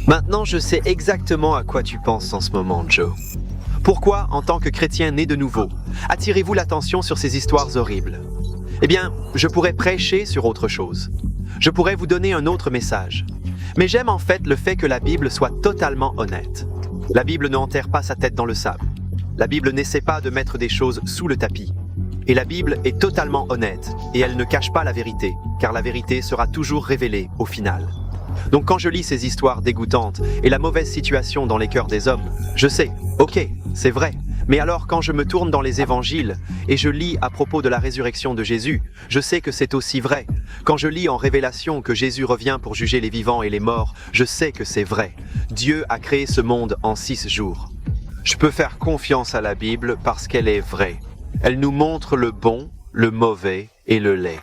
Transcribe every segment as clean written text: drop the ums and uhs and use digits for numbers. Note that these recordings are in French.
Maintenant, je sais exactement à quoi tu penses en ce moment, Joe. Pourquoi, en tant que chrétien né de nouveau, attirez-vous l'attention sur ces histoires horribles? Eh bien, je pourrais prêcher sur autre chose. Je pourrais vous donner un autre message. Mais j'aime en fait le fait que la Bible soit totalement honnête. La Bible ne enterre pas sa tête dans le sable. La Bible n'essaie pas de mettre des choses sous le tapis. Et la Bible est totalement honnête, et elle ne cache pas la vérité, car la vérité sera toujours révélée au final. Donc quand je lis ces histoires dégoûtantes et la mauvaise situation dans les cœurs des hommes, je sais, ok, c'est vrai. Mais alors quand je me tourne dans les évangiles et je lis à propos de la résurrection de Jésus, je sais que c'est aussi vrai. Quand je lis en Révélation que Jésus revient pour juger les vivants et les morts, je sais que c'est vrai. Dieu a créé ce monde en 6 jours. Je peux faire confiance à la Bible parce qu'elle est vraie. Elle nous montre le bon, le mauvais et le laid.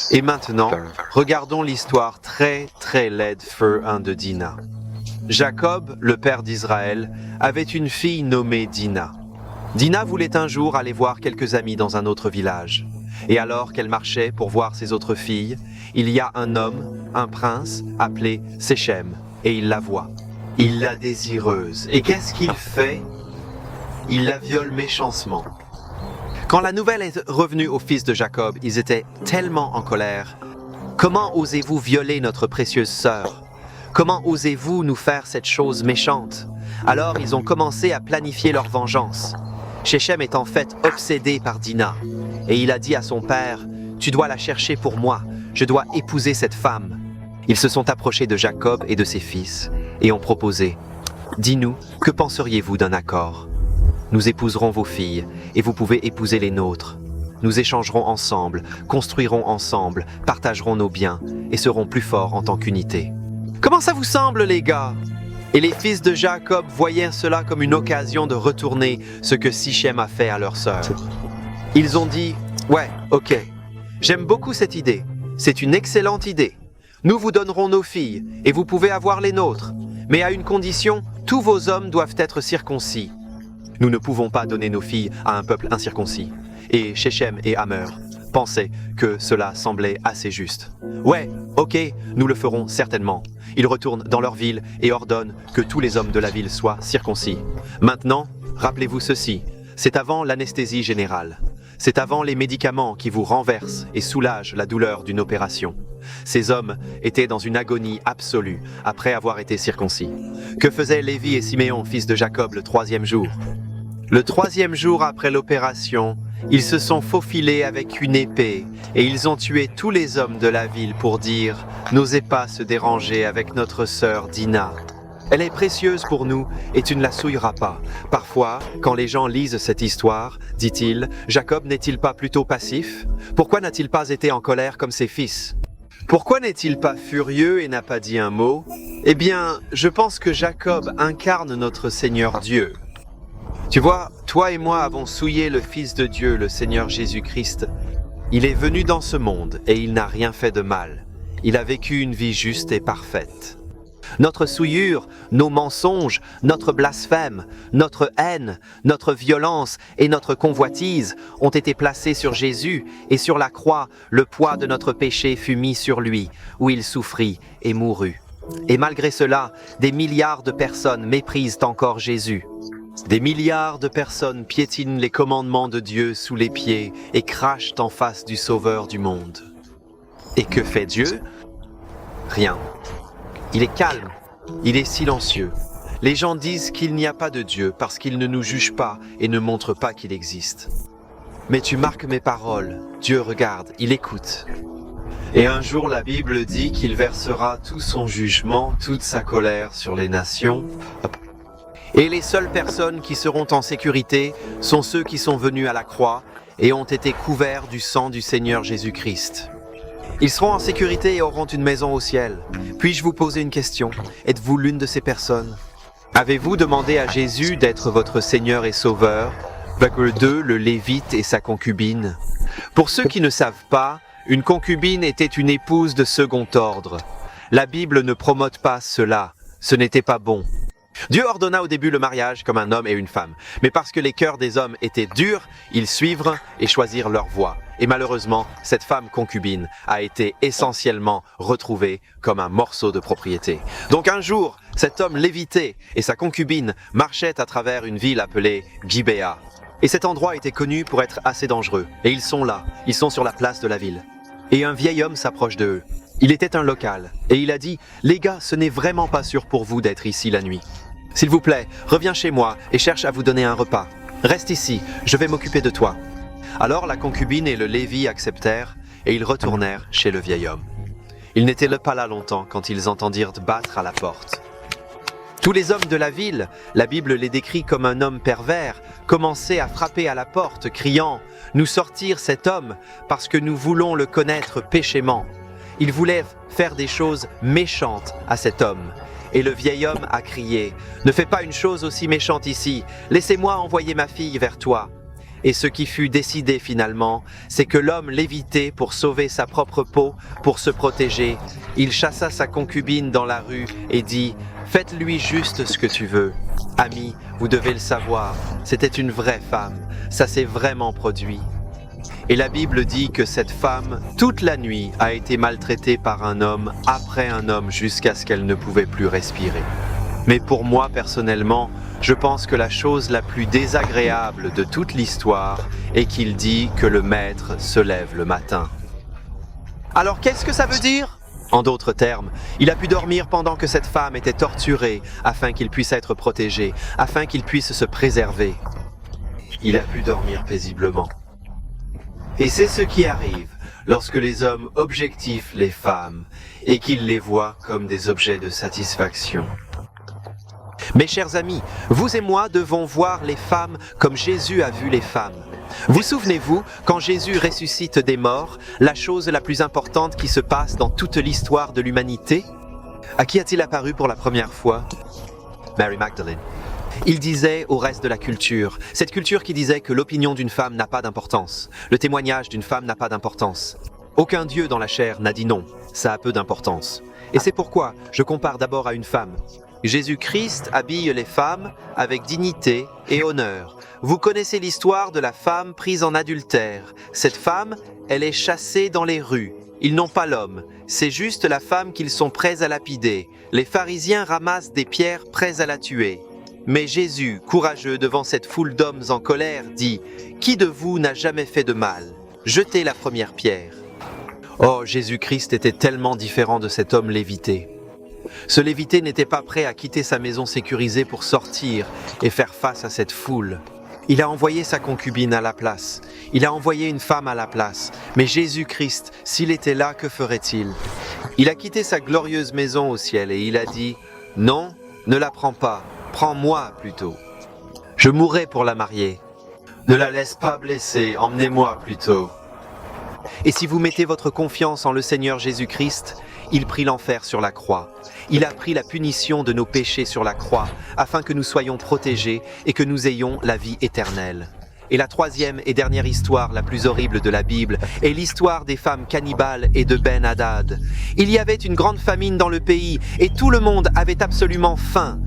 Et maintenant, regardons l'histoire très laide feu 1 de Dina. Jacob, le père d'Israël, avait une fille nommée Dina. Dina voulait un jour aller voir quelques amis dans un autre village. Et alors qu'elle marchait pour voir ses autres filles, il y a un homme, un prince, appelé Séchem, et il la voit. Il la désireuse. Et qu'est-ce qu'il fait? Il la viole méchantement. Quand la nouvelle est revenue aux fils de Jacob, ils étaient tellement en colère. Comment osez-vous violer notre précieuse sœur? Comment osez-vous nous faire cette chose méchante? Alors ils ont commencé à planifier leur vengeance. Shechem est en fait obsédé par Dina. Et il a dit à son père, « Tu dois la chercher pour moi, je dois épouser cette femme. » Ils se sont approchés de Jacob et de ses fils et ont proposé, « Dis-nous, que penseriez-vous d'un accord? Nous épouserons vos filles et vous pouvez épouser les nôtres. Nous échangerons ensemble, construirons ensemble, partagerons nos biens et serons plus forts en tant qu'unité. » Comment ça vous semble, les gars? Et les fils de Jacob voyaient cela comme une occasion de retourner ce que Sichem a fait à leur sœur. Ils ont dit, « Ouais, ok, j'aime beaucoup cette idée. C'est une excellente idée. Nous vous donnerons nos filles et vous pouvez avoir les nôtres. Mais à une condition, tous vos hommes doivent être circoncis. Nous ne pouvons pas donner nos filles à un peuple incirconcis. » Et Shechem et Hammer pensaient que cela semblait assez juste. « Ouais, ok, nous le ferons certainement. » Ils retournent dans leur ville et ordonnent que tous les hommes de la ville soient circoncis. Maintenant, rappelez-vous ceci, c'est avant l'anesthésie générale. C'est avant les médicaments qui vous renversent et soulagent la douleur d'une opération. Ces hommes étaient dans une agonie absolue après avoir été circoncis. Que faisaient Lévi et Siméon, fils de Jacob, le 3e jour? Le 3e jour après l'opération, ils se sont faufilés avec une épée et ils ont tué tous les hommes de la ville pour dire « N'osez pas se déranger avec notre sœur Dina. Elle est précieuse pour nous et tu ne la souilleras pas. » Parfois, quand les gens lisent cette histoire, dit-il, Jacob n'est-il pas plutôt passif? Pourquoi n'a-t-il pas été en colère comme ses fils? Pourquoi n'est-il pas furieux et n'a pas dit un mot? Eh bien, je pense que Jacob incarne notre Seigneur Dieu. Tu vois, toi et moi avons souillé le Fils de Dieu, le Seigneur Jésus-Christ. Il est venu dans ce monde et il n'a rien fait de mal. Il a vécu une vie juste et parfaite. Notre souillure, nos mensonges, notre blasphème, notre haine, notre violence et notre convoitise ont été placés sur Jésus et sur la croix, le poids de notre péché fut mis sur lui, où il souffrit et mourut. Et malgré cela, des milliards de personnes méprisent encore Jésus. Des milliards de personnes piétinent les commandements de Dieu sous les pieds et crachent en face du Sauveur du monde. Et que fait Dieu? Rien. Il est calme, il est silencieux. Les gens disent qu'il n'y a pas de Dieu parce qu'il ne nous juge pas et ne montre pas qu'il existe. Mais tu marques mes paroles, Dieu regarde, il écoute. Et un jour la Bible dit qu'il versera tout son jugement, toute sa colère sur les nations. Et les seules personnes qui seront en sécurité sont ceux qui sont venus à la croix et ont été couverts du sang du Seigneur Jésus-Christ. Ils seront en sécurité et auront une maison au ciel. Puis-je vous poser une question? Êtes-vous l'une de ces personnes? Avez-vous demandé à Jésus d'être votre Seigneur et Sauveur? Verset 2, le Lévite et sa concubine. Pour ceux qui ne savent pas, une concubine était une épouse de second ordre. La Bible ne promote pas cela, ce n'était pas bon. Dieu ordonna au début le mariage comme un homme et une femme, mais parce que les cœurs des hommes étaient durs, ils suivirent et choisirent leur voie. Et malheureusement, cette femme concubine a été essentiellement retrouvée comme un morceau de propriété. Donc un jour, cet homme lévité et sa concubine marchaient à travers une ville appelée Gibéa. Et cet endroit était connu pour être assez dangereux. Et ils sont là, ils sont sur la place de la ville. Et un vieil homme s'approche d'eux. Il était un local, et il a dit « Les gars, ce n'est vraiment pas sûr pour vous d'être ici la nuit. S'il vous plaît, reviens chez moi et cherche à vous donner un repas. Reste ici, je vais m'occuper de toi. » Alors la concubine et le Lévi acceptèrent, et ils retournèrent chez le vieil homme. Ils n'étaient pas là longtemps quand ils entendirent battre à la porte. Tous les hommes de la ville, la Bible les décrit comme un homme pervers, commençaient à frapper à la porte, criant « Nous sortir cet homme, parce que nous voulons le connaître péchément. » Ils voulaient faire des choses méchantes à cet homme. Et le vieil homme a crié « Ne fais pas une chose aussi méchante ici, laissez-moi envoyer ma fille vers toi. » Et ce qui fut décidé finalement, c'est que l'homme l'évitait pour sauver sa propre peau, pour se protéger. Il chassa sa concubine dans la rue et dit « Faites-lui juste ce que tu veux. » Amis, vous devez le savoir, c'était une vraie femme, ça s'est vraiment produit. Et la Bible dit que cette femme, toute la nuit, a été maltraitée par un homme après un homme jusqu'à ce qu'elle ne pouvait plus respirer. Mais pour moi, personnellement, je pense que la chose la plus désagréable de toute l'histoire est qu'il dit que le maître se lève le matin. Alors qu'est-ce que ça veut dire ? En d'autres termes, il a pu dormir pendant que cette femme était torturée afin qu'il puisse être protégé, afin qu'il puisse se préserver. Il a pu dormir paisiblement. Et c'est ce qui arrive lorsque les hommes objectifient les femmes et qu'ils les voient comme des objets de satisfaction. Mes chers amis, vous et moi devons voir les femmes comme Jésus a vu les femmes. Vous souvenez-vous, quand Jésus ressuscite des morts, la chose la plus importante qui se passe dans toute l'histoire de l'humanité? À qui a-t-il apparu pour la première fois? Mary Magdalene. Il disait au reste de la culture, cette culture qui disait que l'opinion d'une femme n'a pas d'importance, le témoignage d'une femme n'a pas d'importance. Aucun Dieu dans la chair n'a dit non, ça a peu d'importance. Et c'est pourquoi je compare d'abord à une femme. Jésus-Christ habille les femmes avec dignité et honneur. Vous connaissez l'histoire de la femme prise en adultère. Cette femme, elle est chassée dans les rues. Ils n'ont pas l'homme, c'est juste la femme qu'ils sont prêts à lapider. Les pharisiens ramassent des pierres prêts à la tuer. Mais Jésus, courageux devant cette foule d'hommes en colère, dit « Qui de vous n'a jamais fait de mal? Jetez la première pierre. » Oh, Jésus-Christ était tellement différent de cet homme lévité. Ce lévité n'était pas prêt à quitter sa maison sécurisée pour sortir et faire face à cette foule. Il a envoyé sa concubine à la place. Il a envoyé une femme à la place. Mais Jésus-Christ, s'il était là, que ferait-il? Il a quitté sa glorieuse maison au ciel et il a dit « Non, ne la prends pas. Prends-moi plutôt. Je mourrai pour la marier. Ne la laisse pas blesser, emmenez-moi plutôt. » Et si vous mettez votre confiance en le Seigneur Jésus-Christ, il prit l'enfer sur la croix. Il a pris la punition de nos péchés sur la croix, afin que nous soyons protégés et que nous ayons la vie éternelle. Et la troisième et dernière histoire la plus horrible de la Bible est l'histoire des femmes cannibales et de Ben-Hadad. Il y avait une grande famine dans le pays et tout le monde avait absolument faim.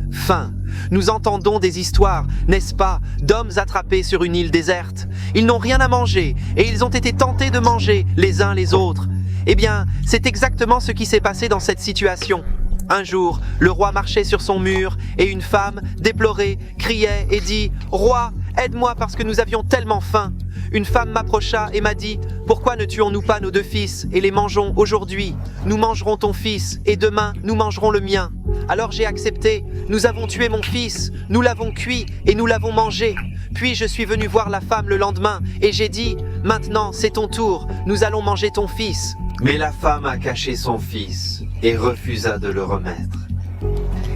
Nous entendons des histoires, n'est-ce pas, d'hommes attrapés sur une île déserte. Ils n'ont rien à manger et ils ont été tentés de manger les uns les autres. Eh bien, c'est exactement ce qui s'est passé dans cette situation. Un jour, le roi marchait sur son mur et une femme, déplorée, criait et dit « Roi, aide-moi parce que nous avions tellement faim. » Une femme m'approcha et m'a dit « Pourquoi ne tuons-nous pas nos deux fils et les mangeons aujourd'hui? Nous mangerons ton fils et demain nous mangerons le mien. » Alors j'ai accepté. Nous avons tué mon fils, nous l'avons cuit et nous l'avons mangé. Puis je suis venu voir la femme le lendemain et j'ai dit « Maintenant, c'est ton tour, nous allons manger ton fils. » Mais la femme a caché son fils et refusa de le remettre.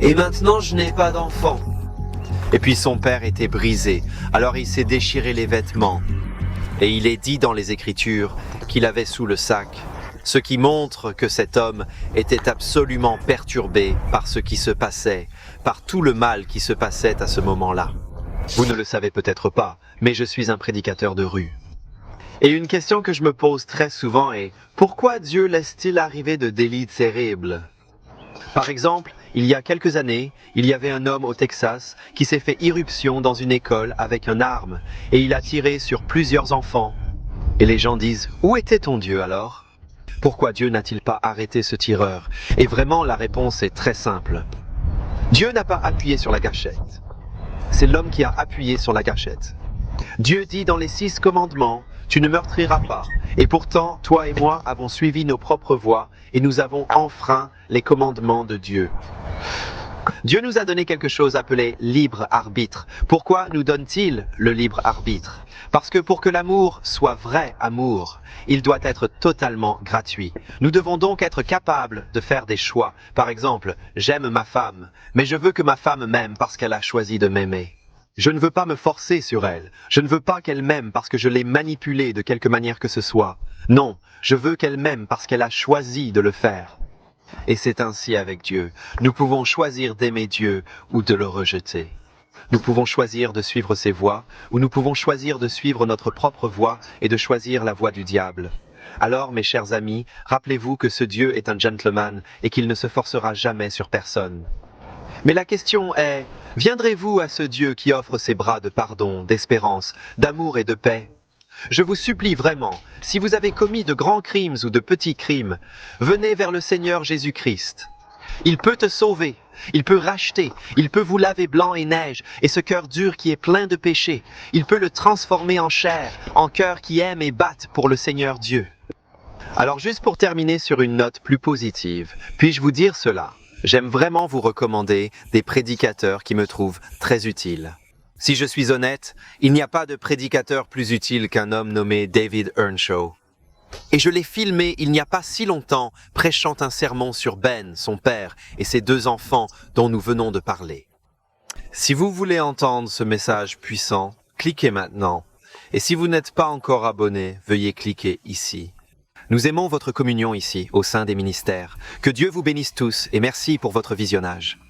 Et maintenant, je n'ai pas d'enfant. Et puis son père était brisé, alors il s'est déchiré les vêtements. Et il est dit dans les Écritures qu'il avait sous le sac, ce qui montre que cet homme était absolument perturbé par ce qui se passait, par tout le mal qui se passait à ce moment-là. Vous ne le savez peut-être pas, mais je suis un prédicateur de rue. Et une question que je me pose très souvent est « Pourquoi Dieu laisse-t-il arriver de délits terribles ?» Par exemple, il y a quelques années, il y avait un homme au Texas qui s'est fait irruption dans une école avec une arme et il a tiré sur plusieurs enfants. Et les gens disent, où était ton Dieu alors? Pourquoi Dieu n'a-t-il pas arrêté ce tireur? Et vraiment, la réponse est très simple. Dieu n'a pas appuyé sur la gâchette. C'est l'homme qui a appuyé sur la gâchette. Dieu dit dans les 6 commandements, tu ne meurtriras pas. Et pourtant, toi et moi avons suivi nos propres voies et nous avons enfreint les commandements de Dieu. Dieu nous a donné quelque chose appelé libre arbitre. Pourquoi nous donne-t-il le libre arbitre? Parce que pour que l'amour soit vrai amour, il doit être totalement gratuit. Nous devons donc être capables de faire des choix. Par exemple, j'aime ma femme, mais je veux que ma femme m'aime parce qu'elle a choisi de m'aimer. Je ne veux pas me forcer sur elle. Je ne veux pas qu'elle m'aime parce que je l'ai manipulée de quelque manière que ce soit. Non, je veux qu'elle m'aime parce qu'elle a choisi de le faire. Et c'est ainsi avec Dieu. Nous pouvons choisir d'aimer Dieu ou de le rejeter. Nous pouvons choisir de suivre ses voies ou nous pouvons choisir de suivre notre propre voie et de choisir la voie du diable. Alors, mes chers amis, rappelez-vous que ce Dieu est un gentleman et qu'il ne se forcera jamais sur personne. Mais la question est, viendrez-vous à ce Dieu qui offre ses bras de pardon, d'espérance, d'amour et de paix? Je vous supplie vraiment, si vous avez commis de grands crimes ou de petits crimes, venez vers le Seigneur Jésus-Christ. Il peut te sauver, il peut racheter, il peut vous laver blanc et neige, et ce cœur dur qui est plein de péchés, il peut le transformer en chair, en cœur qui aime et batte pour le Seigneur Dieu. Alors juste pour terminer sur une note plus positive, puis-je vous dire cela? J'aime vraiment vous recommander des prédicateurs qui me trouvent très utiles. Si je suis honnête, il n'y a pas de prédicateur plus utile qu'un homme nommé David Earnshaw. Et je l'ai filmé il n'y a pas si longtemps, prêchant un sermon sur Ben, son père, et ses 2 enfants dont nous venons de parler. Si vous voulez entendre ce message puissant, cliquez maintenant. Et si vous n'êtes pas encore abonné, veuillez cliquer ici. Nous aimons votre communion ici, au sein des ministères. Que Dieu vous bénisse tous et merci pour votre visionnage.